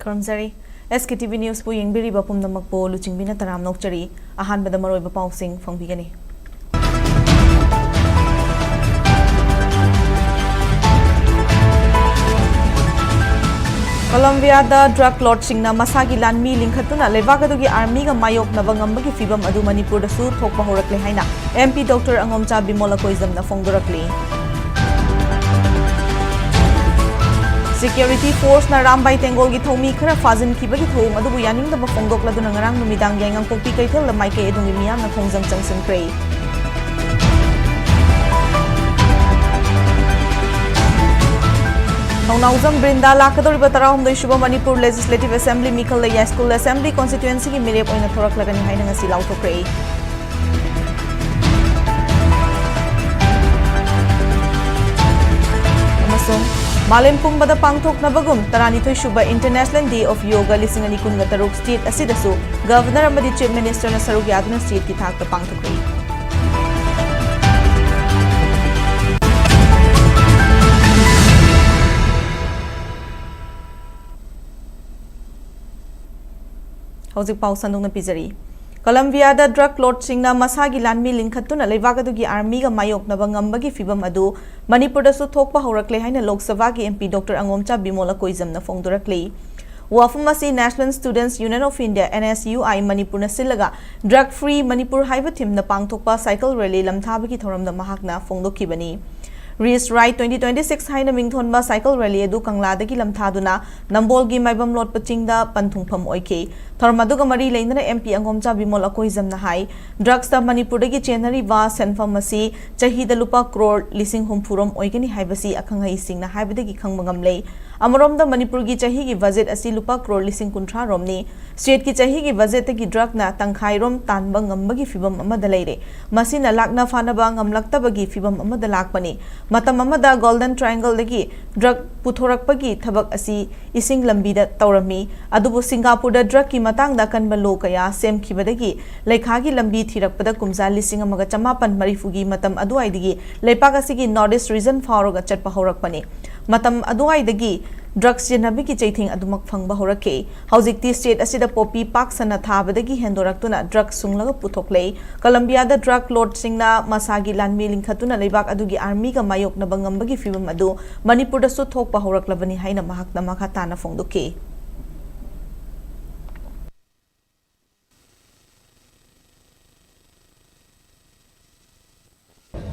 Karamzari Sktv'S News pu yengbiriba pumnamakpo luchingbina taram nokchari ahanbada maroiba pausing fangbigani. Colombia da drug lord singna masagi lanmi linkhatuna levagadugi army ga mayok nabangambagi fibam adu Manipur da su thokpa horakle haina MP Dr. Angomcha Bimola koizam na fongdorakli. Security force na Rambai Tengol gi thomi khara fazin khibagi thong adubu yaning da fongdok laduna ngarang numidang yangang pokpi kaithel la maike edungi miyam na khongjang changsin krei. Nauzam Brinda Lakadoriba Tarahum the Shuba Manipur Legislative Assembly Mikal Laya School Assembly Constituency ki Mirep oina thorak lagani haina ngasi lauto krei. Amasung Malin Pumbada Pangthok Nabagum Taranitoy Shuba International Day of Yoga Lisingani Kunga Taruk State Asidasu Governor Amadi Chief Minister na Sarugi Aduna State ki thak pangthok krei. Hauzik Pausandung na Pizari. Colombia da drug lord singna masagi lanmi linkhatuna levagadugi army ga mayok na bangambagi fibam adu Manipur da su thokpa horakle haina Lok Sabha ki MP Dr. Angomcha Bimola koizam na fongdorakle. Wafamasi National Students Union of India NSUI Manipur na silaga drug free Manipur haiba thim na pangthokpa cycle rally lamthabagi thoram da mahakna fongdokibani. Race Right 2026 haina mingthonba cycle rally edu Kangladagi lamthaduna Nambolgi maibam lot pachingda panthungpham oike thormaduga mari leinana MP Angomcha Bimola koizamna hai drugs da Manipurdagi chenari wa senfam asi chahida lupa crore lising humpurom oigani haibasi akhangai singna haibadagi khangmangam lei Amarom Manipur ki chahi ki budget asi lupa crore lising kunthra romni state ki chahi ki budget ki drug na tangkhai rom tanba ngambagi fibam amada leire masina lakna fanaba ngamlaktabagi fibam amada lakpani matam amada golden triangle dagi drug puthorakpagi thabak asi ising lambida tawrami adubu Singapore da drug ki matang da kanba lo kaya sem khibadagi lekhagi lambi thirakpada kumza lising amaga chamapan marifugi matam aduaidagi lepakasi ki northeast region fauroga chatpa horakpani matam aduaidagi drugs jenabi ki chaithing adumak phangba horake haujikti state asida popi pak sana thabadagi hendoraktuna drugs sunglaga puthokle Colombia da drug lord singna masagi lanmi linkhatuna lebak adugi army ga mayok na bangambagi fibam adu Manipur da su thokpa horaklabani haina mahakna makata na fongdoke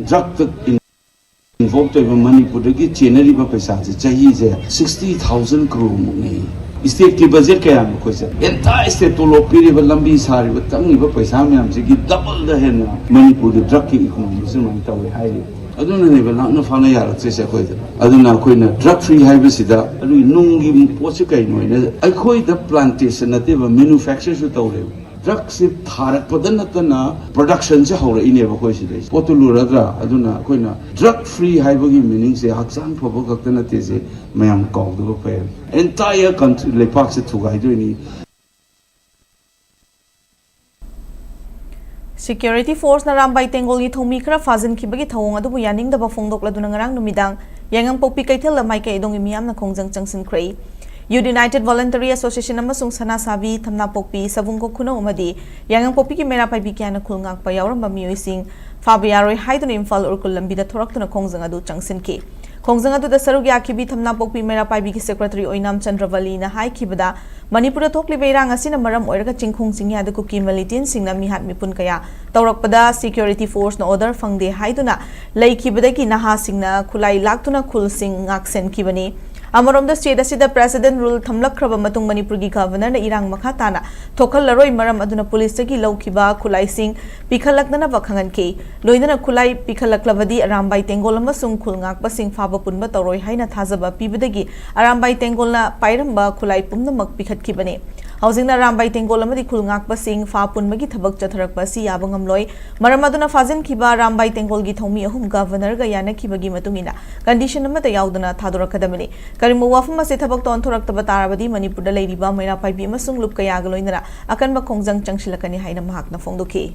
drug involved in Manipur ki chenari ba paisa je chahi je 60,000 crore muni state ki budget kaya am ko se entire state to lo piri ba lambi sari ba tangi ba paisa myam se ki double the hen Manipur the drug ki economy se man tawe hai aduna ne ba na fa na yara se se ko aduna ko na drug free highway sida adu nungi poche kai no ne ai khoi da plantation na te ba manufacture su tawre drug se tharak padanatana production se hore ine ba koi sidai potuluraga aduna koina drug free haibagi meaning se haksang phobo gaktana te se mayam kawdu pa entire country lepak se thugai do ni Security force na Rambai Tengol gi thomi khara fazin khibagi thawong adubu yaning da ba fongdok laduna ngarang numidang yangang pokpi kaithel la maike edong miyam na khongjang changsin krei United Voluntary Association amasung sana sabi thamna pokpi savungko khuno amadi yangang pokpi ki mera pai bi kyana khulngak pa yauramba miyoising fabiaroi haidun Imphal urkul lambida thoraktuna khongjang adu changsin ki khongjang adu da sarugya khibi thamna pokpi mera pai bi ki secretary oinam Chandravali na hai khibada Manipur thokli beirang asina maram oiraga chingkhung singya adu ki militant singna mihat mipun kaya tawrakpada security force na order fangde haiduna leikhibada ki naha singna khulai laktuna khul sing ngaksen kibani Amarom the state asida president rule thamlakraba matung Manipur gi governor na irang makhatana thokhal laroi maram aduna police gi laukiba khulai sing pikhalakna bakhangan ke loinana khulai pikhalaklabadi Rambai Tengol amasung khulngak basing faba punba toroi haina thajaba pibadagi Rambai Tengol na pairamba khulai pumnamak pikhatkibane Housing na Rambai Tengol amadi khulngak basing fa punmagi thabak chatharak basi yabangam loi maram aduna fazin khiba Rambai Tengol gi thomi ahum governor ga yana khibagi matungina condition amata yauduna thadorakadamani Karimu wafam ase thabak ton thoraktaba tarabadi Manipur da leiriba mera paibi amasung lup kaya ga loinara akanba khongjang changsilakani haina mahakna fongdoke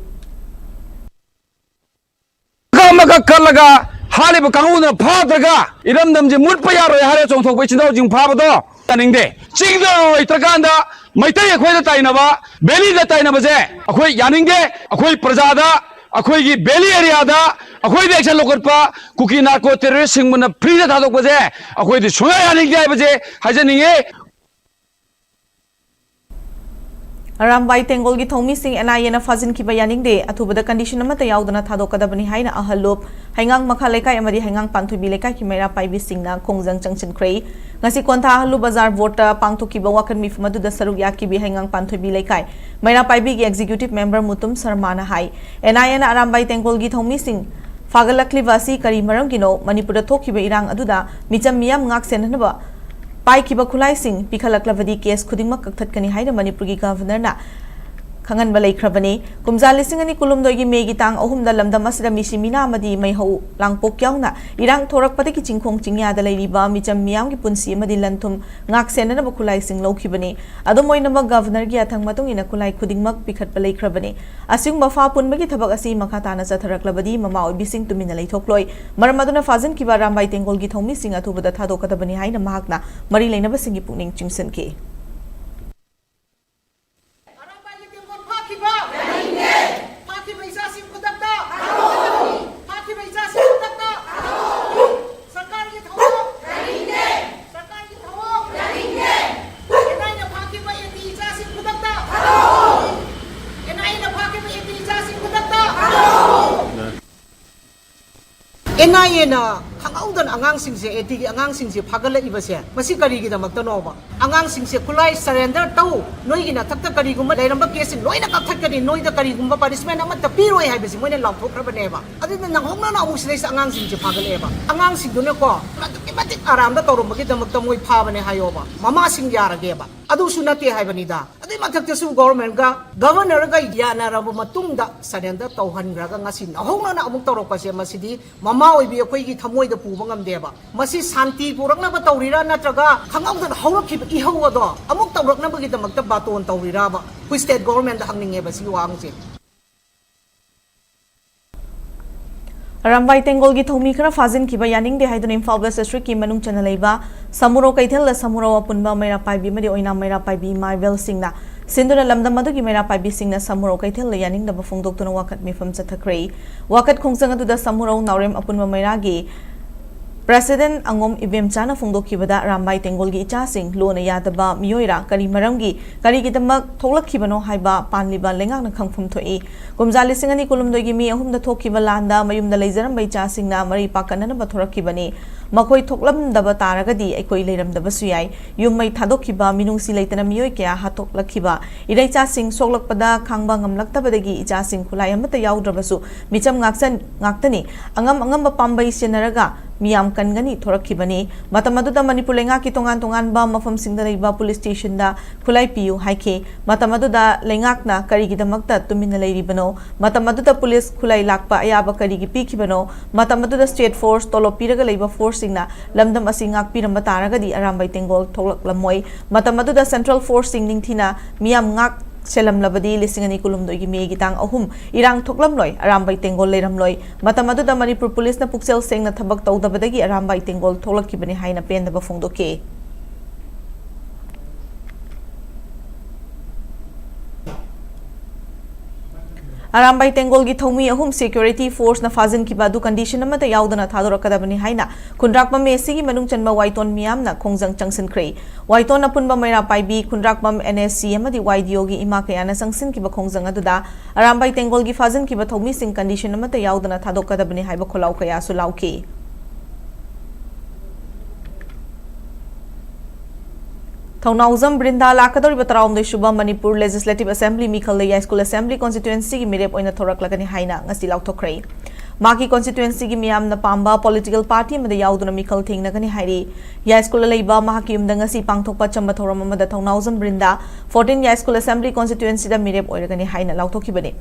Kamaga kalaga हालिब कांगुना फाद्रगा Iram नमजे मुटप यारो हारे चोंथोक बैचिनो जिं फाबदो तानिंगदे चिंगदो इत्रकांदा मैतै अखोयदा ताइनबा बेलीदा ताइनबजे अखोय यानिंगदे अखोय प्रजादा अखोय की बेली एरियादा अखोय दे action लोकरपा cookie narco terrorist सिंगमना फ्रीदा थादोकबजे अखोय दि सुंगा यानिंगदे बजे हाजनिंगे Arambai Tengol gi thomi sing NIA na fazin ki bayaning de atubada condition amata yaudana thadokadabani haina ahalup hangang makha lekai amadi hangang panthubi lekai ki mera paibi singna kongjang changchin krei ngasi kontha ahalu bazar vote pangthuki ba wakan mi fmadu da saruk yaki bi hangang panthubi lekai mera paibi gi executive member mutum sarmana hai NIA na Arambai Tengol gi thomi sing fagalakli wasi kari maram gino Manipur da thoki ba irang aduda micham miyam ngak senhanaba pai kiba khulai sing pikhalaklavadi case khudingma kakthatkani haina Manipur gi governor na khangan balai khrabani kumja lising ani kulumdoi gi megi tang ahum da lamda masida misi mina amadi mai ho langpok yauna irang thorak pati ki chingkhong chingya da lai riba micham miyam gi punsi amadi lanthum ngak senna ba khulai sing lokhibani adumoi nama governor gi athang matung ina khulai khudingmak pikhat balai khrabani asing mafa punba gi thabak asi makha tana chatharaklabadi mama oi bising tumina lai thokloi maramaduna fazin ki ba Arambai Tengol gi thomi sing athubada thadokadabani haina mahakna mari leinaba singi pukning chingsanke NIA na hangaudan angang singse etigi angang singse phagala ibase masi kari gi damak tanoba angang singse kulai surrender tau noi gi na thakta kari gumba dairamba case noi na kathak kari noi da kari gumba punishment amata piroi haibasi moina lamphok khrabane ba adina nanghongna na amu silai angang singse phagale ba angang sing dune ko matik aram da tawrum gi damak tamoi phabane hayoba mama sing yarage ba adu sunate haibani da adai mathak te su government ga governor ga yana rabu matungda surrender tauhan ga ngasi nahongna na amuk tawrok pa se masidi mama oi bi akoi gi thamoi da puba ngam deba masi santi purakna ba tawrira natraga khangau da hawrakhi ba ihau ado amuk tawrakna ba gi damak ta baton tawrira ba ku state government da hangninge ba si wang se Arambai Tengol gi thomi khara fazin ki bayaning de haidun Imphal West District ki manung chana leiba samuro kaithel la samuro apunba mera paibi mari oina mera paibi Marvel singna sinduna lamdam madu gi mera paibi singna samuro kaithel la yaning da bafongdok tuna wakat mifam chathakrai wakat khungsang adu da samuro naurem apunba mera gi President Angom Ibem Chana Fongdokibada Arambai Tengol gi icha sing lona yadaba miyoira kari maramgi kari gidamak thoklakibano haiba panliba lengak na khangphum thoi kumjali singani kulumdoi gi mi ahum da thokiba landa mayum da leizaram bai cha singna mari pakanna na bathorakibani makoi thoklam daba taragadi ekoi leiram daba suyai yum mai thadokiba minungsi leitana miyoi kya hatoklakiba irai cha sing soklakpada khangba ngamlaktabadagi icha sing khulai amata yaudrabasu micham ngaktani angam ba pambai senaraga miyam kangani thorakibani matamadu da Manipur lenga ki tongan ba mafam singda leiba police station da khulai piu haike matamadu da lengak na kari gi damakta tumina leiribano matamadu da police khulai lakpa ayaba kari gi pikibano matamadu da state force tolopiraga leiba force singna lamdam asingak piramba taraga di Arambai Tengol thoklak lamoi matamadu da central force sing ningthina miyam ngak selam labadi lisingani kulumdoi gi megi tang ahum irang thoklam loi Arambai Tengol leiram loi matamadu da Manipur police na puksel seng na thabak tawdabadagi Arambai Tengol tholakibani haina pendaba fongdoke Arambai Tengol gi thomi ahum security force na fazin ki badu condition amata yaudana thadorakadabani haina kunrakma mesi gi manung chanba waiton miyam na khongjang changsin krei waiton apunba mera paibi kunrakmam NSC amadi YDO gi ima kayana sangsin ki ba khongjang aduda Arambai Tengol gi fazin ki ba thomi sing condition amata yaudana thadorakadabani haiba kholau kaya su lauke Thaunauzam Brinda Lakadori Bataram de Shubha Manipur Legislative Assembly Mikhal High School Assembly Constituency ki mirep oina thorak lagani haina ngasi lauthokrai maki constituency ki miyam na pamba political party amada yauduna Mikhal thingna gani hairi High School leiba mahaki umda ngasi pangthokpa chamba thoram amada Thaunauzam Brinda 14 High School Assembly Constituency da mirep oiragani haina lauthokibani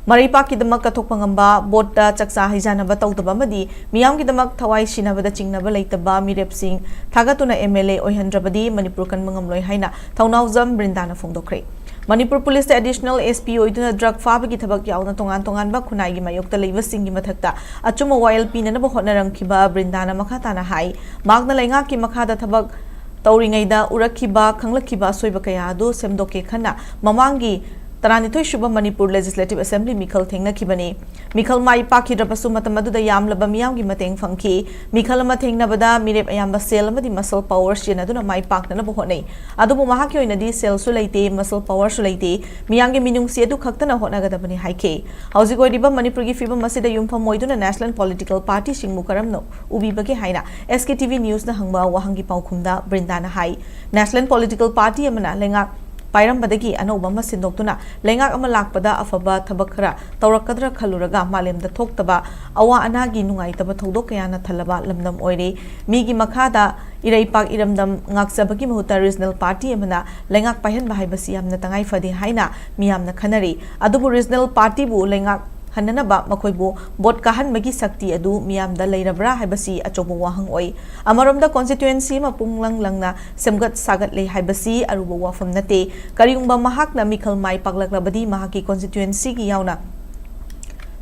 Maripakidamak kathokpa ngamba botta chaksa hijanaba tawdaba amadi miyamgidamak thawai sinabada chingnaba leitaba mirepsing thagatuna MLA oihandrabadi Manipur kan mangamloi haina thaunauzam Brindana fongdokre. Manipur Police Additional SP oiduna drug fabagi thabak yauna tongan ba khunai gi mayokta leibasing gi mathakta achuma oil pinanaba hotnarangkiba Brindana makhatana hai magna lenga ki makhada thabak tauringaida urakhiba khanglakhiba soiba kaya adu semdoke khana mamangi Taranitoi Shubha Manipur Legislative Assembly Mikhal Thengna Kibani. Mikhal Mai Pakidrapasu Matamadu Yamlaba Miyamgi Mateng Funky. Mikhal Matengna Bada Mirep Ayamba Sel Madi Muscle Power Shinaduna Mai Pakna Bohone. Adubu Mahakyo in a D cell Sulaite, Muscle Power Sulaite, Miyangi Minung Sedu Kaktana Honagadabani Haike. Hausigo Diba Manipuri Fiba Masida Yumfa Moiduna National Political Party Shing Mukaramno, Ubi Baki Haina, SKTV News na Hangba Wahangi Paukunda, Brindana Hai. National Political Party Amana Lenga. Pairam badagi anoba masindokuna lengak ama lakpada afaba thabakara tawrakadra khaluraga malemda thoktaba awa anagi nungai taba thodok kayana thalaba lamdam oire migi makhada iraipak iramdam ngaksabagi mahuta regional party amana lengak pahen bahai basi amna tangai fadi haina miyamna khanari adubu regional party bu lengak Hananaba Makoibo, Bot Kahan Magi Sakti Adu, Miam da Lairabra, Hibasi, Achobo Wahang Oi. Amaram the constituency Mapunglang Langna, Semgat Sagat Le Hibasi, Aruba Wafam Nate, Kariumba Mahak na Mikal Mai Paglakabadi, Mahaki constituency Yauna.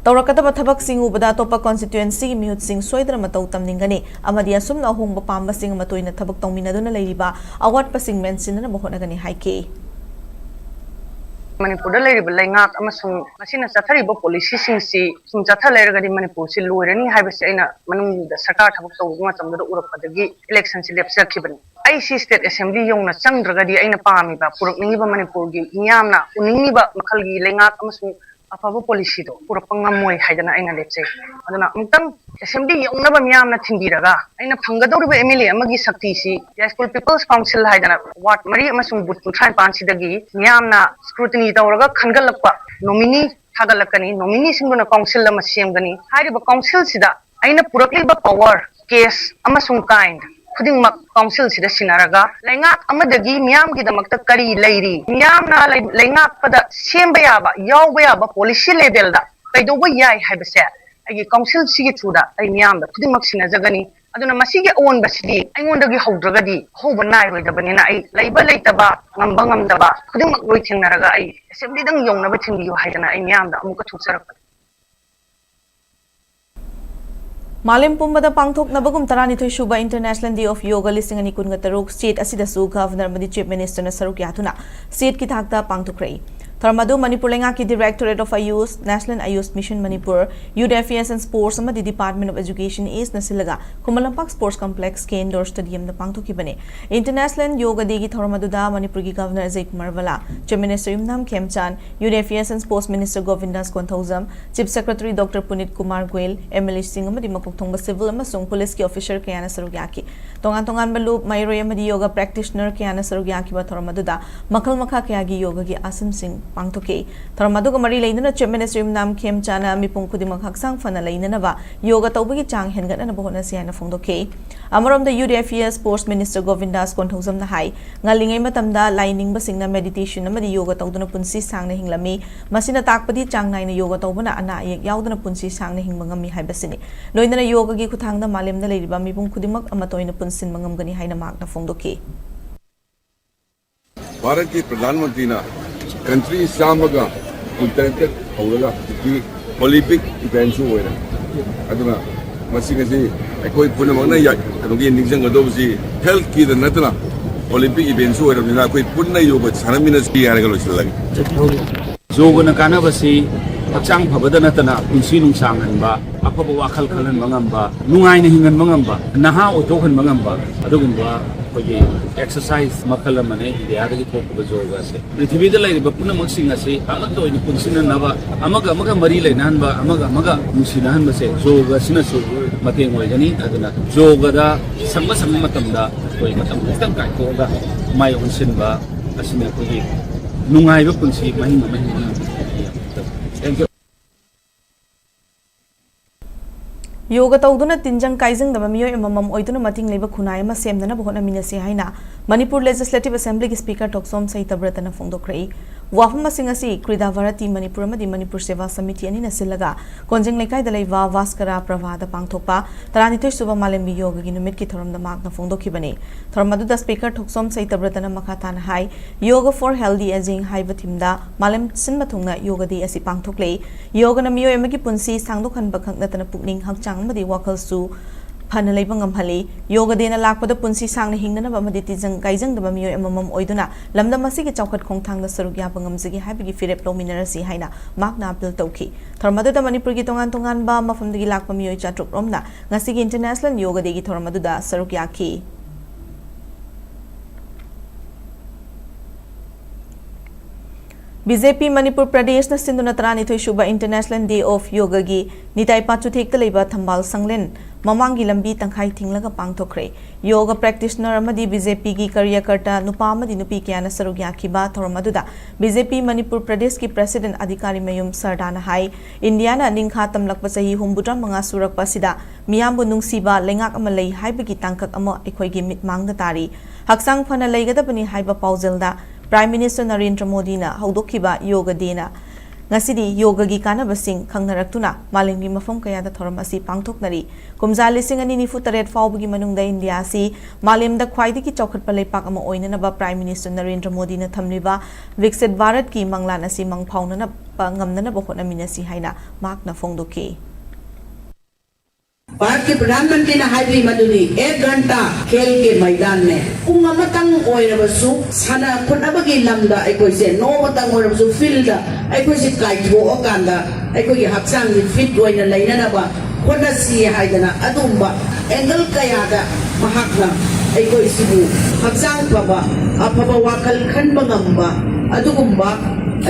Taurakata Tabak Sing Ubada Topa constituency, Mute Sing Soidra Matautam Ningane, Amadia Sumna Hung Bapamba Sing Matoina Tabak Tominaduna Ladiba, Awat Passing Mensin and Bohonagani Hike. Manipur leiriba lengat amasung masina chathariba policy singsi sum chathalergadi Manipur si loirani haibasi aina manungda sarkar thabak tawma chamda urappadagi election si lepsakhibani ai si state assembly yongna changdragadi aina pamiba purakningiba Manipur gi nyamna uningiba makhalgi lengat amasung afaba policy do purapangamoi haidana aina lepse aduna amtang assembly yongnaba miyamna thindiraga aina phangadoriba MLA amagi sakti si Yaskul People's Council haidana ward mari amasung but kuntran pansidagi miyamna scrutiny tawraga khangalakpa nominee thagalakani nominee singuna council lama semgani hairiba council sida aina purakliba power case amasung kind khudingmak council sida sinaraga lengat amadagi miyam gi damakta kari leiri miyamna lengat pada semba yaba yawba yaba policy level da kaidoba yai haibase agi council sigi chuda ai miyam da khudingmak sinajagani aduna masigi on basidi aingondagi haudragadi hoba nai roidabani na ai laiba leitaba ngamba ngamdaba khudingmak roi thingnaraga ai assembly dang yongnaba thingbiyo haidana ai miyam da amuka thuksarak Malim Pumbada Pangthok Nabagum Taranitoi Shuba International Day of Yoga listing ani kungataruk state asidasu governor madi chief minister na saruk yathuna state ki thakta pangthukrei Tharmadu Manipur lenga ki Directorate of Ayush National Ayush Mission Manipur Youth Affairs and Sports amadi Department of Education is nasilaga Kumalampak Sports Complex ke indoor stadium na pangthuki bane International Yoga Day ki Tharmadu da Manipur ki Governor Ajay Kumar Vala Chief Minister Yumnam Khemchan Youth Affairs and Sports Minister Govindas Konthauzam Chief Secretary Dr. Punit Kumar Goel MLA Singh amadi Makokthongba Civil amasung Police ki officer ke ana saruk yaki tongan balu Mairoi amadi Yoga practitioner ke ana saruk yaki ba Tharmadu da Makhal makha ke agi yoga ki Asim Singh Pangthuke Tharmadu Mari Lainana Chief Minister Yumnam Khemchana Mipung Kudimak Haksang Fana Lainanaba Yoga Tawbagi Chang Hengatana Bohona Siana Fongdoke Amaram the Youth Affairs Sports Minister Govindas Konthauzam na hai ngalingai matamda lining basingna meditation amadi yoga tawduna punsi sangna hinglami masina takpadi chang naina yoga tawbana ana ayek yaudana punsi sangna hingmangami haibasini loinana yoga gi khuthangda malemna leiriba mipung kudimak amatoina punsin mangamgani haina makna fongdoke Bharat के प्रधानमंत्री ना country सामगा internet होगा कि Olympic events हो रहा है अदना मसीगसी कोई पुणे मगना या कनोगी निजंग अदोबसी हेल्थ की द नतना ओलंपिक इवेंट्स हो रहा है कोई पुणे योग सानमिनस की यार गलो चलगी जोगना कानाबसी हक्चांग फबदा नतना पुंसी नुंसांग हनबा अफबा वाखल खलन मंगंबा नुंगाइन हिंगन मंगंबा नहा ओतोखन मंगंबा अदुगुंबा कोई एक्सरसाइज मखल मने इंडियादगी थोकबा जोगा से पृथ्वीदा लाइरिबा पुनमक्सिंग असे अमतो इन पुंसिना नबा अमगा मरी लेनानबा अमगा मुसिना हनबा से जोगा सिना सु मतेंग ओइगनी अदुना जोगदा संग मतमदा कोई मतम खतम काइथोगा माय उनसिनबा असिना कोई नुंगाइबा पुंसी महिमा Yoga tawduna tinjang kaijang dama miyoy amamam oiduna mating leba khunai ama semdana bohona minasi haina Manipur Legislative Assembly ki Speaker Toksom Saitabratana Fongdokrei Wafam masing Krida Varati Manipur Madi Manipur Seva Samiti Anina Silaga, Konjing Lekai de Leva Vaskara Pravada Pangtopa, Taranito Suba Malembi Yoga Ginumit Kitorum the Magna Fondo Kibane, Tormadu the Speaker took some Saita Bratana Makatan High, Yoga for Healthy Aging Haibatimda, Malem Sinmatunga Yoga de Asi Pangtokle, Yoga Namio Emaki Punsi, Sangdokan Bakang Natana Pukning Hakchang Madi Wakal Su. Panalibang Hali, Yoga Dena Lak with the Punsi sang the Hingana Bamaditizan Gaizang the Bamio Emamum Oiduna, Lamda Masiki Chokat Kongtang the Surugapangam Zigi Happy Philip Lominarasi Haina, Magna Pil Toki, Tormadu the Manipuri Tongan Tongan Bama from the Gilak Pamio Chatruk Romna, Nasiki International Yoga de Tormaduda, Sarugyaki. BJP Manipur Pradesh na Sindhunatarani to Shuba International Day of Yoga gi Nitai Pachu take the labor Thambal Sanglen Mamangi Lambi Tangkai Tinglaga Pangtokre Yoga practitioner Amadi BJP gi Karyakarta Nupamadi Nupi Kiana Sarugyakiba Tormaduda BJP Manipur Pradesh ki President Adhikari Mayum Sardana Hai Indiana Ningkhatam Lakpasahi Humbutra Manga Surak Pasida Miyambu Nungsiba Lengak Amalay Haibaki Tangkak Amo Ekoigi Mitmang Natari Haksang Fana Lagadapani Haiba Pauzelda Prime Minister Narendra Modi na haudokiba Yoga Dena Ngasidi Yoga gi kanabasing Kangnaraktuna Malingi Mafam Kayada Thoramasi Pangtoknari Kumzali Singani Futaret Faubugi Manungda India si Malim the Kwaidiki Chokat Palepak Amo Oinanaba Prime Minister Narendra Modi na Thamliba Viksit Bharat ki Manglana si Mang Paunana Pangamnana Bohona Minasi Haina Magna Fongdoke Bharat के प्रधानमंत्री ने highway मधुनी 1 घंटा खेल के मैदान में पुंगमतंग ओइरबसु साना फुटबगी lambda एकोइसे नोमतंग ओइरबसु field एकोइसे काइथो ओकांदा एकोइ हक्सांग नि fit ओइना लैननबा होनसी हाइदना अदुंबा angle कयादा महाकना एकोइसिबु हक्सांग फबा अफबा Wakal खनबा ngamba अदुगुंबा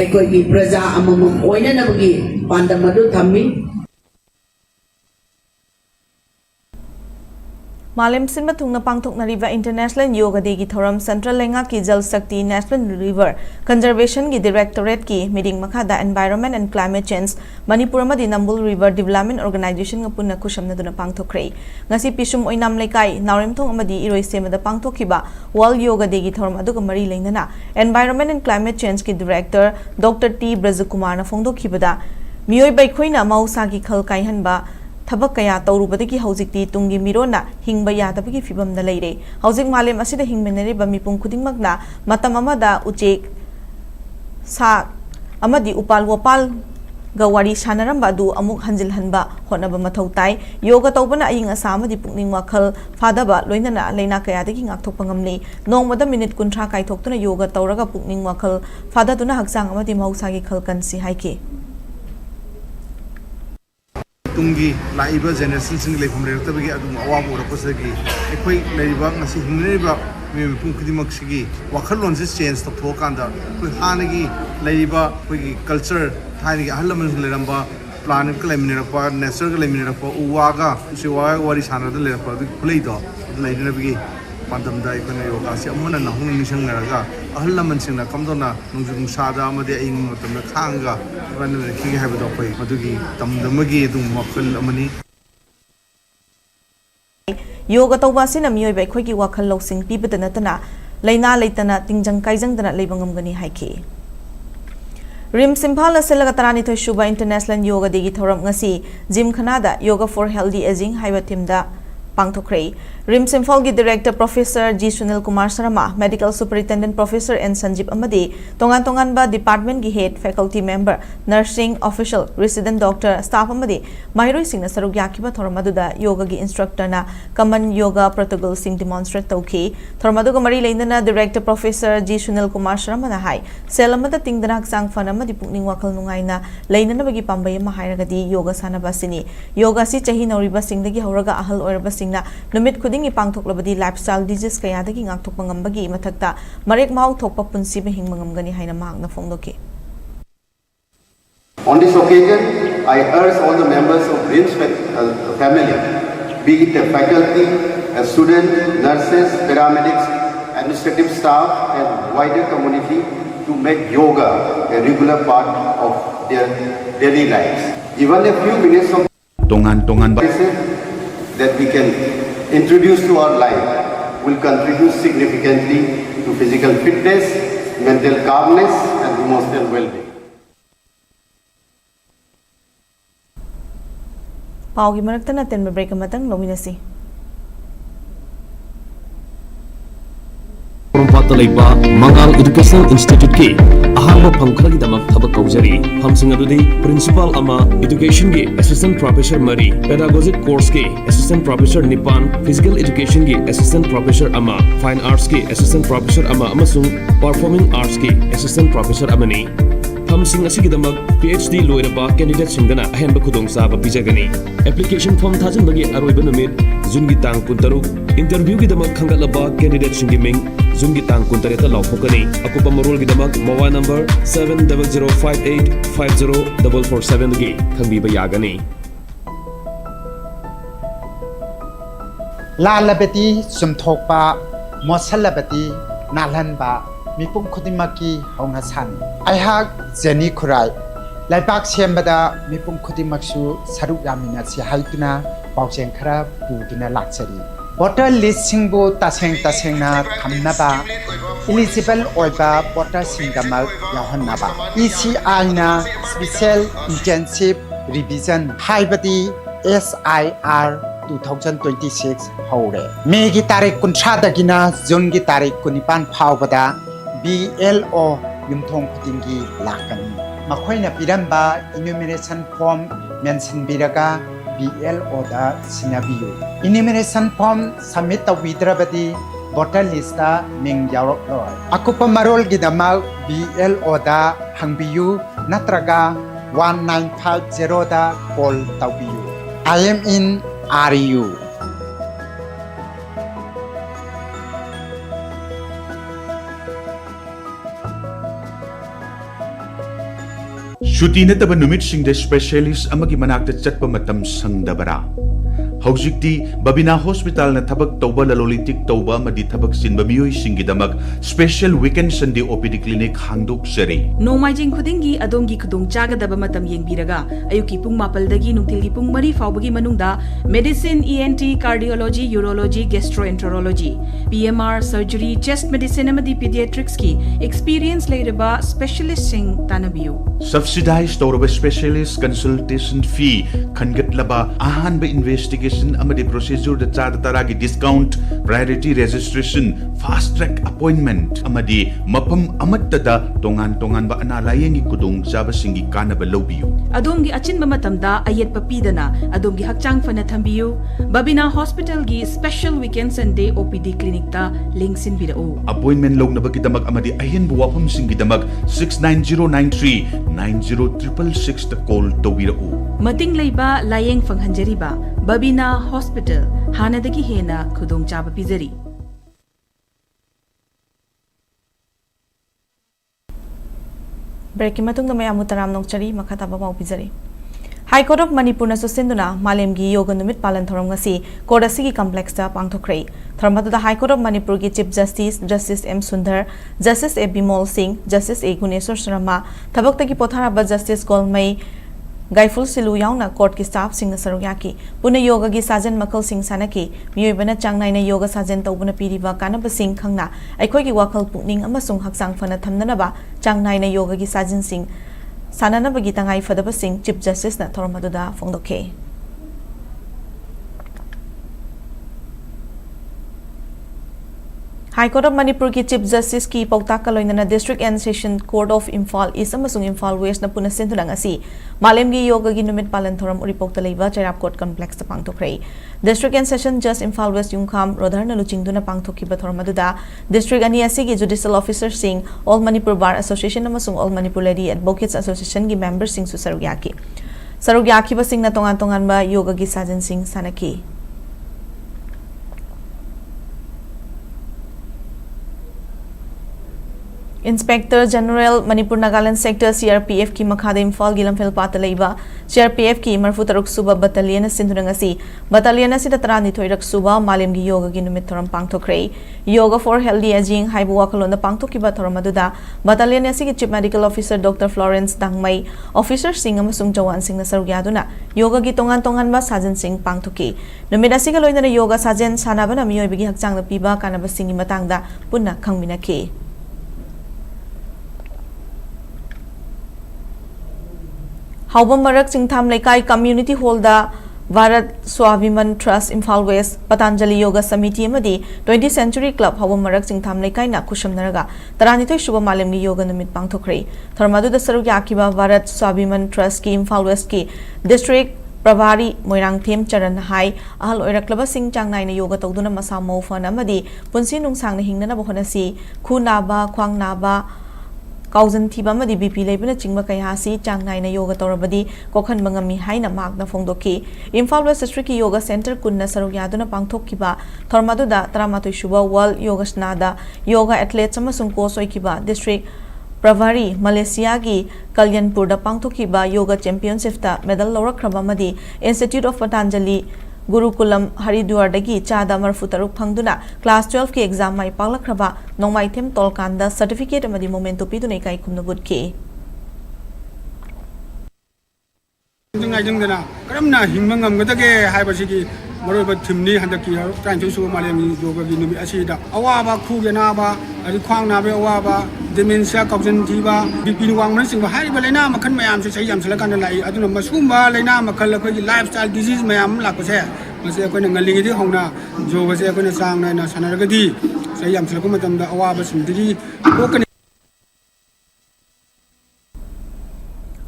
एकोइगी प्रजा अममम ओइननबगी पांडमदु थम्मी Malim Sinma Tungna Pangtokna River International Yoga Day Thoram Central Lenga ki Jal Shakti National River Conservation ki Directorate ki meeting Makada Environment and Climate Change Manipur Madi Nambul River Development Organization ngapuna kushamna duna pangtokre ngasi pisum oinam lekai naurim thong amadi iroi semada pangtokiba World Yoga Day ki thoram aduga mari leinana Environment and Climate Change ki Director Dr. T Brajakumar na phongdokibada mioi bai khoina mausa ki khal kaihanba Tabak kaya taurubadagi hauzikti tungi mirona hingba yadabagi fibam na leire hauzik malem asida hingmenere ba mipung kuding magna matam amada uchek sa amadi upal wapal gawari sanaramba du amuk hanjil hanba honaba mathautai yoga tawbana aying asama di pukning wakhal fadaba loinana leina kaya dagi ngakthok pangamle nongmada minute kuntra kai thoktuna yoga tawraga pukning wakhal fadaduna haksang amadi mausa gi khalkan si haike Tungi laiba generation sing lekhum rekta bagi adum awam ora pasagi ekoi laiba ngasi hingriba me pung khidimak sigi wakhalon se change to thokanda koi hanagi laiba koi culture thaini ahalaman leramba planet ka lemina pa nature ka lemina pa uwaga siwa wari sana da lerapa du kulei do laidina bagi pandam dai kana yoga si amana na hung nisang ngaraga ahalaman singna kamdona nungju sada amade aing matamna khanga ban ki haiba do koi madugi tamdamagi dum makhal amani Yoga tawbasina miyoi bai khoi ki wakhal losing pibadana tana leina leitana tingjang kaijang dana leibangam gani haike Rims Imphal Asilaga Tarani to Shuba International Yoga Day gi thoram ngasi Gym Khanada Yoga for Healthy Aging haiba timda Pangtokre Rims Imphal gi Director Professor G Sunil Kumar Sharma Medical Superintendent Professor N Sanjeev Amadi tongan tongan ba department gi head faculty member nursing official resident doctor staff amadi mahiroi singna sarugyakiba thormaduda yoga gi instructor na common yoga protocol sing demonstrate tauki thormaduga mari leindana Director Professor G Sunil Kumar Sharma na hai selamada tingdana haksang fan amadi pukning wakhal nungaina leinana bagi pambai ma hairagadi yoga sanaba sini yoga si chahi nauriba singdagi horaga ahal oiraba singna numit khuding pangthoklabadi lifestyle disease kaya dagi ngakthokpa ngambagi mathakta marek mau thokpa punsi be hingmangam gani haina mahakna phongdoke On this occasion, I urge all the members of RIMS family, be it a faculty, a student, nurses, paramedics, administrative staff and wider community to make yoga a regular part of their daily lives. Even a few minutes of that we can introduce to our life will contribute significantly to physical fitness, mental calmness and emotional well-being. Paugi manaktana tenba break amatang lominasi. Patalaiba Mangal Educational Institute ki ahamba phamkhagi damak thabak kaujari phamsing adudi principal ama education ki assistant professor mari pedagogic course ki assistant professor nipan physical education ki assistant professor ama fine arts ki assistant professor ama amasung performing arts ki assistant professor amani phamsing asigi damak PhD loiraba candidate singdana ahenba khudong saba bijagani application form thajin bagi aroiba numit jungi tang kuntaruk interview ki damak khangalaba candidate singi ming jungi tang kuntareta laufokani akupa marol gi damak mobile number 7005850447 gi khangbiba yagani lalabati sumthokpa mosalabati nalhanba mipum khudimaki haungasan aihak jeni khurai laibak sembada mipum khudimaksu saruk yamina si haituna paujeng khara puduna lakchari voter list singbu tasengna thamnaba eligible oiba voter singdamal yahannaba ECI na special intensive revision haibati SIR 2026 haure megi tarik kuntra dagina jun gi tarik kunipan phawbada BLO yumthong khutingi lakani makhoina piramba enumeration form mention biraga BLO da sinabiyu enumeration form submit tawidrabadi voter list da ming yarok loy akupa marol gi dama BLO da hangbiyu natraga 1950 da call tawiyu I am in RU Shuti nataba numit singde specialist amagi manakta chatpa matam sangdabara Haujikti Babina Hospital na thabak tauba lalolitik tauba madi thabak sinba miyoi singidamak special weekend Sunday OPD clinic hangdok sari Nomaijing khudingi adongi khudong chagadaba matam yengbiraga ayuki pung mapaldagi nungtilgi pung mari faubagi manungda medicine ENT cardiology urology gastroenterology PMR surgery chest medicine amadi pediatrics ki experience leiraba specialist sing tanabiyu subsidized tauba specialist consultation fee khangatlaba ahanba investigation amadi procedure da chada taragi discount priority registration fast track appointment amadi mapam amatta da tongan ba analayengi kudong jaba singi kanaba lobiyu adongi achinba matamda ayet papidana adongi hakchang fana thambiyu Babina Hospital gi special weekend Sunday OPD clinic ta linksin birao appointment lognaba kidamak amadi ahin buwapam singi damak 69093 9066 ta call tawirao mating leiba layeng fanghanjariba Babina Hospital hanadagi hena khudong chaba pizari Break matungda mayamu taram nokchari makhataba pau pizari High Court of Manipur na susinduna malemgi yoga numit palan thoram ngasi court asigi complex ta pangthokhrei tharmadu High Court of Manipur ki Chief Justice M Sundar Justice A Bimol Singh Justice A Guneswar Sharma thabak tagi potharaba Justice Golmai Gaiful Silu yauna court ki staff sing sarugyaki puna yoga gi sajan makal sing sanaki miyoibana changnai na yoga sajan tawbuna piriba kanaba sing khangna aikhoi gi wakal pukning amasung haksang fana thamnanaba changnai na yoga gi sajan sing sananabagi tangai fadaba sing Chief Justice na thormaduda phongdokhe High Court of Manipur ki Chief Justice ki pautaka loinana District and Session Court of Imphal East amasung Imphal West na punasinduna ngasi malemgi yoga gi numit palan thoram uripokta leiba Chairap Court Complex ta pangthokrei District and Session Judge Imphal West Yungkham Rodharna luchingduna pangthokhiba thormaduda District ani asigi Judicial Officer Singh All Manipur Bar Association amasung All Manipur Lady Advocates Association gi member sing su sarugyaki ba sing na tongan ba yoga gi sajan sing sanaki Inspector General Manipur Nagaland Sector CRPF ki makhada Imphal gi lamphel pata leiba CRPF ki marfu taruk suba battalion sindurangasi battalion asida tarani thoirak suba malem gi yoga gi numit thoram pangthokrei yoga for healthy aging haibu wakalon da pangthokiba thoram aduda battalion asigi Chief Medical Officer Dr Florence Dangmai Officer Singh amasung Jawan Singh na sarugyaduna yoga gi tongan ba sajan Singh pangthoki numit asiga loinana yoga sajan sanabana miyoibigi hakchang na piba kanaba singi matangda punna khangminaki Haubam Marak Singtham Lekai Community Holda Bharat Swaviman Trust Imphal West Patanjali Yoga Samiti Amadi 20th Century Club Haubam Marak Singtham Lekai na Kusham Naraga Taranito Shubha Malemni Yoga Namit Pangthokre Tharmadu the Saruyakiba Bharat Swaviman Trust Ki Imphal West Ki District Pravari Moirang Them Charan Hai Ahal Oiraklaba Sing Changnai na Yoga Tawduna Masa Mofan Amadi Punsi Nung Sang na Hingnana Bohonasi Khu Naba Kwang Naba Kauzan Thiba Madi BP Labina Chingba Kayasi Changnai na Yoga Torabadi Kokhan Mangami Haina Magna Fongdoki Imphal West District Yoga Center Kunna Sarugyaduna Pangthokiba Thormaduda Taramatu Shuba World Yoga Snada Yoga Athletes Amasung Kosoikiba District Pravari Malaysia gi Kalyanpur da Pangthokiba Yoga Championship ta medal lawrakraba madi Institute of Patanjali Gurukulam Haridwar dagi chada marfutaruk phangduna class 12 ki exam mai palakraba nongmai them tolkanda certificate amadi momento pidunai kai kumna budke ngai jingdana karamna hingmangam gadage haibasigi Moreover, Timni and the Kia, trying to show Malami Yoga Ginu Asida, Awaba, Kuganaba, Arikwanga, Awaba, Dementia, Cobson Tiba, Bipi Wang Missing, Haribalena, Makan Mayam, Sayam Salakan, I don't know, Masumba, Lena, Makala, lifestyle disease, Mayam, Lakose, Masakon and Lady Hona, Joe was a good song and Sanagadi, Sayam Salakumatam, the Awabas and Digi,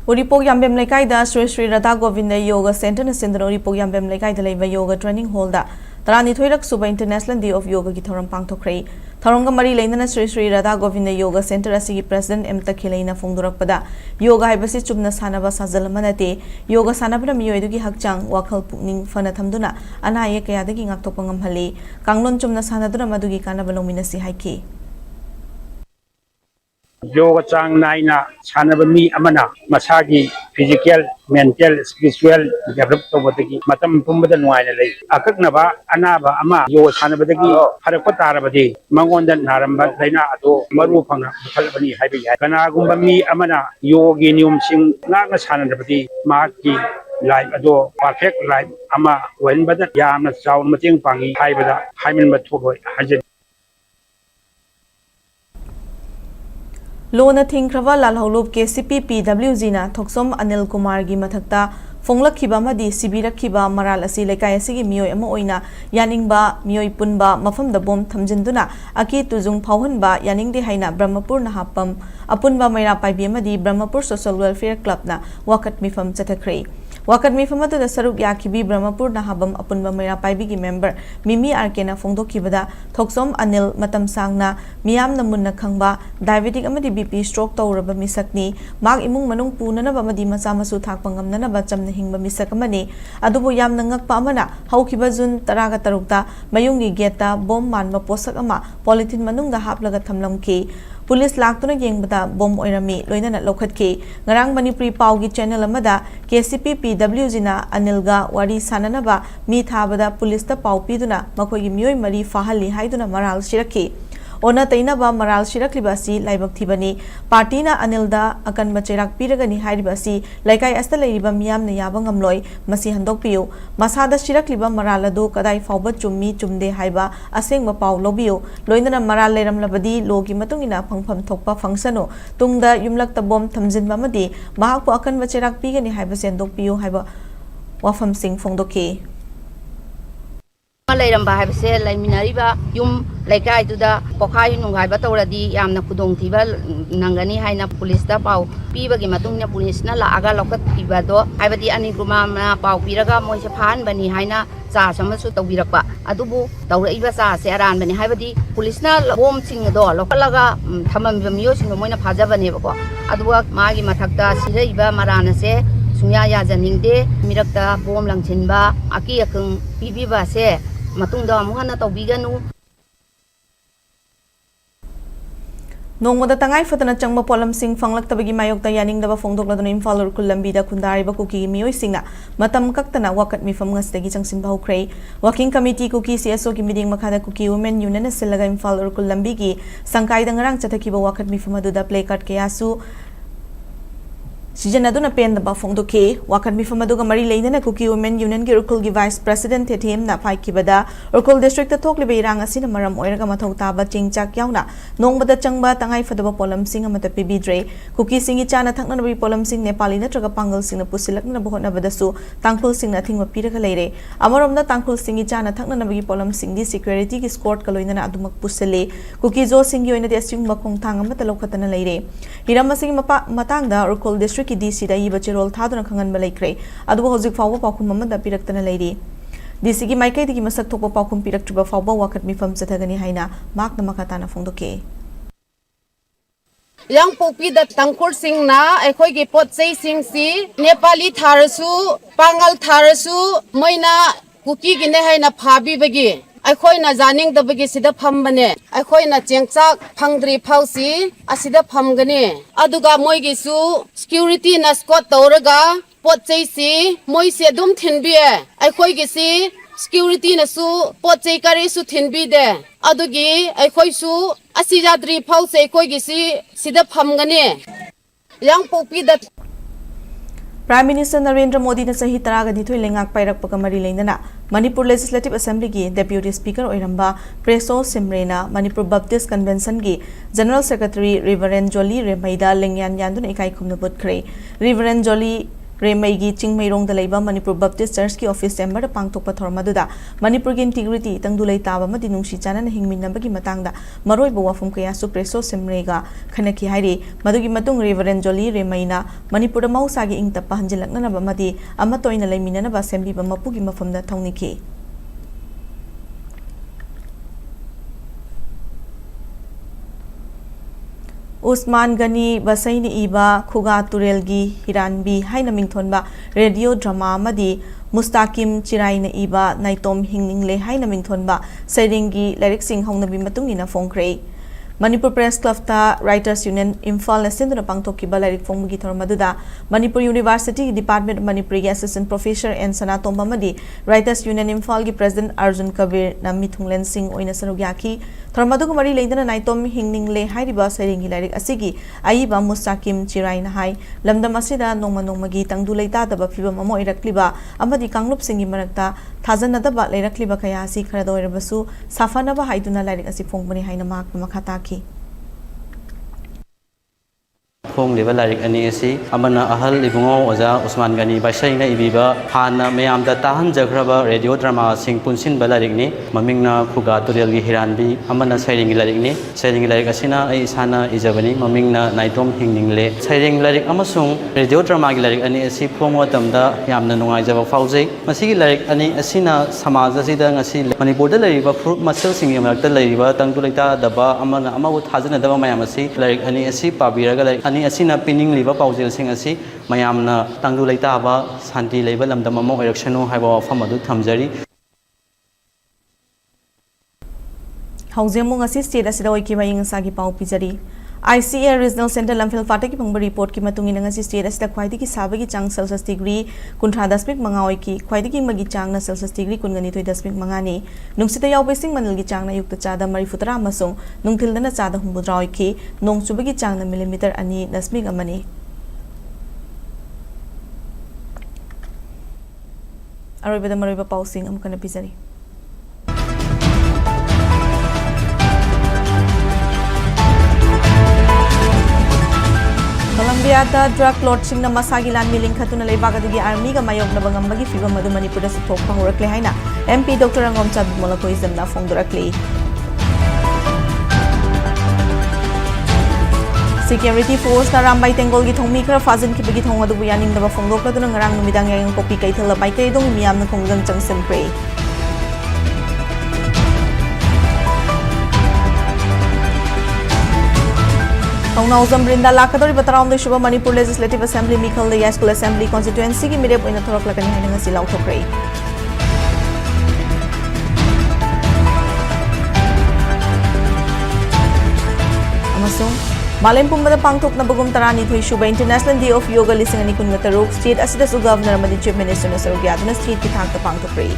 Uripog Yambem Lekai da Sri Radha Govinda Yoga Center na Sindro Uripog Yambem Lekai da Leva Yoga Training Hall da Tarani Thoirak Suba International Day of Yoga ki thoram pangthokhrei Tharonga Mari Leina Sri Radha Govinda Yoga Center asigi President M Takhileina Fongdorakpada Yoga haibasi chubna sanaba sajalamanate Yoga sanabra miyoidugi hakchang wakhal pukning fana thamduna anaye kayadagi ngaktokpa ngamhali Kanglon chumna sanadura madugi kanaba lominasi haiki Yoga chang naina sanabami amana masagi physical mental spiritual develop tobadagi matam pumbada nuaina lei akaknaba anaba ama yoga sanabadagi harakpa tarabadi mangonda naramba laina ado maru phangna khalbani haibi kana gumba mi amana yogi nium sing ngana sanadabadi maki life ado perfect life ama wenbada yamna chaun mating pangi haibada haimin mathoboi haje Lona Thinkrava Lalholub ke CPPWG na Thoksom Anil Kumar gi mathakta Fonglakhiba madi Sibirakhiba Maral asi lekai asigi miyoi ama oina yaningba miyoi punba mafamda bom thamjinduna aki tujung phauhanba yaningde haina Brahmapur na hapam apunba maira paibi madi Brahmapur Social Welfare Club na wakat mifam chathakhrei Wakat mifam adu da saruk yakibi Brahmapur na habam apunba maira paibi gi member Mimi RK na phongdokhibada Thoksom Anil matam sangna miyam na munna khangba diabetic amadi BP stroke tawraba misakni mag imung manung punana ba madi macha masu thak pangamna ba chamna hingba misak amani adubu yam nangakpa amana haukiba jun taraga tarukta mayungi geta bom manba posak ama polythene manungda haplaga thamlamki Police laktuna yengbada bom oirami loinana lokhatki ngarang Manipuri paugi channel amada KCP PWG na Anilga wari sananaba mi thabada police ta pau piduna makogi miyoi mari fahali haiduna maral shirakhi Ona tainaba maral shiraklibasi laibak thibani party na Anilda akan macherak piragani hairibasi laikai asta leiriba miyam na yaba ngamloi masi handokpiu masada shirakliba maral adu kadai fauba chummi chumde haiba asengba pau lobiu loinana maral leiramlabadi logi matungina phangpham thokpa functiono tungda yumlakta bom thamjinba madi mahakpo akan macherak pigani haiba sendokpiu haiba wafam sing phongdoki Lairamba haibse laiminariba yum laikai tuda pokhai nunghaiba tawradi yamna khudong thiba nangani haina police da pau pibagi matungna police na laaga lokat pibado haibadi ani gruma na pau piraga moise phan bani haina cha samasu tawbirakba adubu tawraiba cha se aran bani haibadi police na bom sing do lokalaga thamam miyo sing moina phajabane bako aduwa magi mathakta siraiba marana se sungya ya janingde mirakta bom langchinba aki akung pibiba se matungda amuhana tawbiganu Nongmada tangai fatana changma polam sing fanglak tabagi mayok ta yaning daba fongdok laduna Imphal urkul lambi da kundari ba kuki miyoi singna matam kaktana wakat mifam ngastagi changsin bahu krei working committee kuki CSO ki meeting makada kuki women union silaga Imphal urkul lambi gi sangkai dangarang chathaki ba wakat mifam adu da play card kayasu Sijanaduna pen the Bafong K, Wakan Mifamaduga Mari Lane, Cookie Women Union Girukul Vice President Tetim, Napai Kibada, Urkul District Tokli Ranga Sinamaram, Oiragamato Taba, Ching Chak Yauna, Nong Bada Changba, Tangai for the Polam Sing Amata Pibidre, Cookie Singi Chana Tanganari Polam Sing Nepalina Tragapangal Sing Pusilak Nabona Badasu, Tankul Sing nothing but Peter Kalere, Amaram the Tankul Singi Chana Tanganari Polam Sing, the security escort Kaloina Adumak Pusele, Cookie Zo Sing you in the Asing Makong Tangamata Lokatana Lere, Hiramasing Matanga, Urkul District. DC da iba chirol thaduna khangan malaikre adu hojik fawba pakhum mamada piraktana leiri DC gi maikai digi masak thokpa pakhum piraktuba fawba wakat mifam chathagani haina makna makatana phongdoke yang popi da tangkul sing na ekhoi gi pot sei sing si Nepali tharasu pangal tharasu moina kuki gi ne haina phabi bagi akhoi na janing da bagi sida pham bane akhoi na chengchak phangdri phausi asida pham gane aduga moi gi su security na squad toraga pot chei si moi se dum thinbie akhoi gi si security na su pot chei kare su thinbi de adugi akhoi su asijadri phause akhoi gi si sida pham gane yang popi da Prime Minister Narendra Modi na sahi taraga ditoy lengak pairak pakamari leinana Manipur Legislative Assembly gi Deputy Speaker oiramba Preso Simrena Manipur Baptist Convention gi General Secretary Reverend Jolie Remaida lengyan yandun ikai khumna butkre Reverend Jolie Remaigi Chingmairong da leiba Manipur Baptist Church ki office chamber da pangthokpa thormaduda Manipur gi integrity tangdulai taba ma dinungsi chana na hingminnabagi matangda maroi bo wafum kaya su Preso Simrega khanaki hairi madugi matung Reverend Jolie Remaina Manipur da mausagi ingtappa hanjilakna na bamadi ama toina leimina na ba assembly ba mapugi mafamda thauniki Usman Gani Basaini Iba Khuga Turelgi Hiranbi Haina Mingthonba radio drama Madi Mustakim Chiraina Iba Naitom Hingningle Haina Mingthonba Sairingi Lyric Sing Hongnabi Matungina Fongkrei Manipur Press Club ta Writers Union Imphal Nasinduna Pangtokiba Lyric Fongmugi Thormaduda Manipur University Department of Manipuri Assistant Professor and Sanatom Bamadi Writers Union Imphal gi President Arjun Kabir Namithunglen Singh Oina Sarugyaki Thormaduga Mari Leindana Naitom Hingningle Hairiba Sairingi Lyric Asigi Aiba Mustakim Chiraina Hai Lamdam Asida Nongma Nongmagi Tangdulaita Daba Fibam Amo Irakliba Amadi Kanglup Singi Marakta Thazanadaba Leirakliba Kayasi Kharadoirabasu Safanaba Haiduna Lyric Asi Fongbani Haina Mak Makataki Phong level larik ani asi amana ahal ibungo oja Usman Gani Basai na ibiba hana mayam da tahan jagraba radio drama sing punsin balarik ni mamingna Khuga Turel gi Hiranbi amana sairing larik ni sairing larik asina ai sana ijabani mamingna Naitom Hingningle sairing larik amasung radio drama gi larik ani asi phongo tamda yamna nungai jaba faujai masigi larik ani asina samaj asida ngasi Manipur da lariba fruit muscle sing yamakta lariba tangtulaita daba amana amabu thajana daba mayam asi larik ani asi pabiraga larik ani asina pinning liba paujel sing asi mayamna tangdulaita ba santi leiba lamdam amo election haiba wafam adu thamjari Hauzemu ngasi state asida oiki ba ing sagi pau pijari ICA Regional Center Lamphel Fata ki pangba report ki matungin ngasi state asida khwaidi ki sabagi chang Celsius degree kunthra dasmik manga oiki khwaidi ki magi chang na Celsius degree kungani thoi dasmik manga ni nungsita yaw besing manal gi chang na yukta chada mari futara masung nungthil dana chada humbudra oiki nong chubagi chang na millimeter ani dasmik amani aroibada maroiba pausing amkana pizari Colombia da drug lord sing na masagi lan miling khatuna leibaga dugi army ga mayok na bangambagi fibam madu Manipur da suthok pa horakle haina MP Dr. Angom Chad Molako isam na fongdorakle Security Force na Rambai Tengol gi thongmi khara fazin ki bagi thong adu yaning da fongdok la dun ngarang numidang yang kopi kai thala bai kai dong miam na khonggang changsen pre Kaunau Zambrinda Lakadori Bataraum the Shuba Manipur Legislative Assembly Mikhal the School Assembly Constituency ki mirep ina thorok lakani haina silaw thokrai Amasung Malem Pumbada Pangthok na bagum tarani thui Shuba International Day of Yoga lising ani kun ngatarok state asida su governor madi chief minister na sarugya na state ki thak ta pangthokrai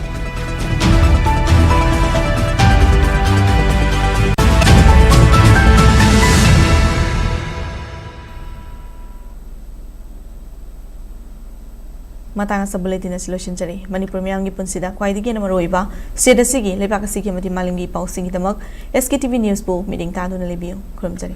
matang sa bulletin na silosinjari Manipur miyamgi punsida kwaidigi na maroiba state asigi lebak asigi amati malingi pausing itamak SKTV News po meeting tano na lebiyo krumjari